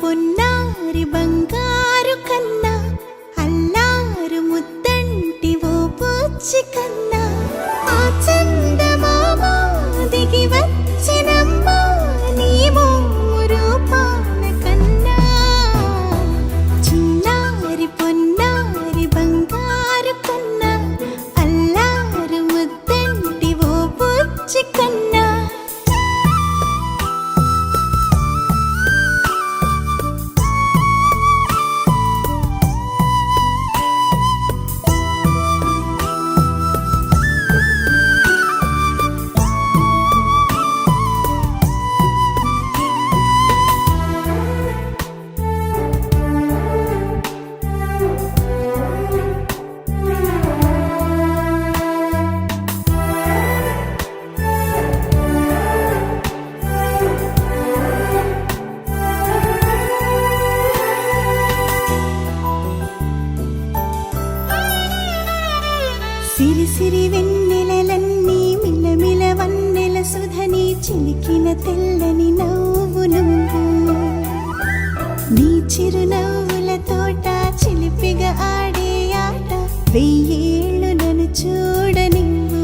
పొన్నారి బంగారు కన్నా అల్లారు ముద్దంటి ఓ పూచి కన్నా ఆ చందమామ దిగి వచ్చినమ్మా నీ రూపాన కన్నా చిన్నారి పొన్నారి బంగారు కన్నా అల్లారు ముద్దంటి ఓ పూచి కన్నా సిరి సిరి వెన్నెలలన్నీ మిలమిల వన్నెల సుధని చిలికిన తెల్లని నవ్వు నువ్వు నీ చిరునవ్వుల తోట చిలిపిగా ఆడే ఆట వెయ్యేళ్ళు నన్ను చూడనివ్వు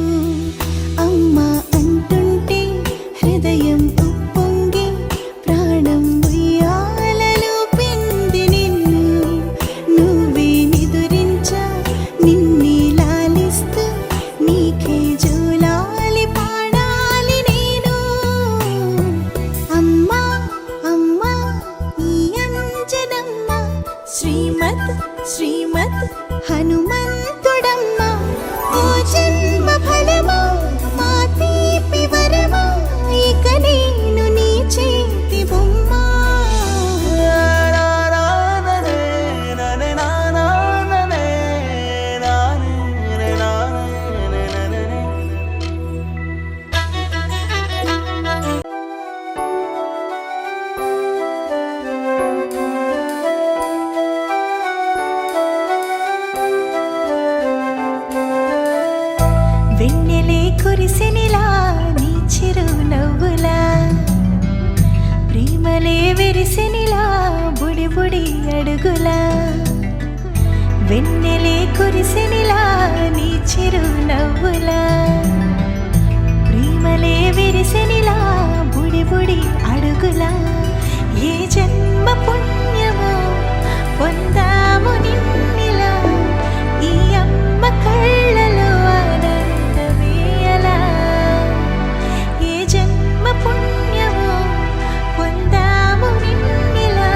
అమ్మా అంటుంటే హృదయం ఉప్పొంగి ప్రాణం ఉయ్యాలలో పిండి నిన్ను నువ్వే నిదురించా నిన్నే నీకే జూలాలి పాడాలి నేను అమ్మా అమ్మా ఈ అంజనమ్మ శ్రీమత్ శ్రీమత్ హనుమంతుడమ్మ ఓ జన్మ ఫలమా మా తీపి వరమా ఇక నేను నీ చేతి బొమ్మ వెన్నెలే కురిసెనిలా నీ చిరు నవ్వులా ప్రేమలే విరిసెనిలా బుడి బుడి అడుగులా వెన్నెలే కురిసెనిలా నీ చిరు నవ్వులా ప్రేమలే విరిసెనిలా బుడి బుడి అడుగులా ఏ జన్మ పుణ్యమో పొందాము నిన్నిలా ఈ అమ్మ కళ్ళలో పుణ్యమో పొందాము నిన్నిలా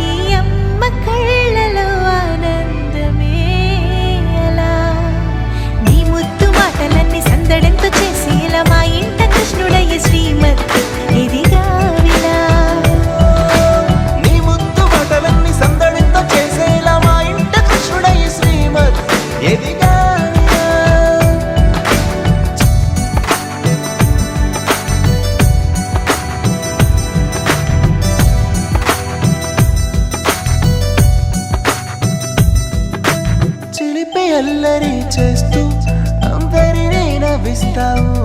ఈ అమ్మ కళ్ళలో ఆనందమే అలా నీ ముద్దు మాటలన్నీ సందడెంతో చేసేలా మా ఇంట కృష్ణుడయ్య శ్రీమత్ ఇదిగా వినా నీ ముద్దు మాటలన్నీ సందడెంతో చేసేలా మా ఇంట కృష్ణుడయ్య శ్రీమత్ ఇదిగా అల్లరి చేస్తూ అందరినీ నవ్విస్తావు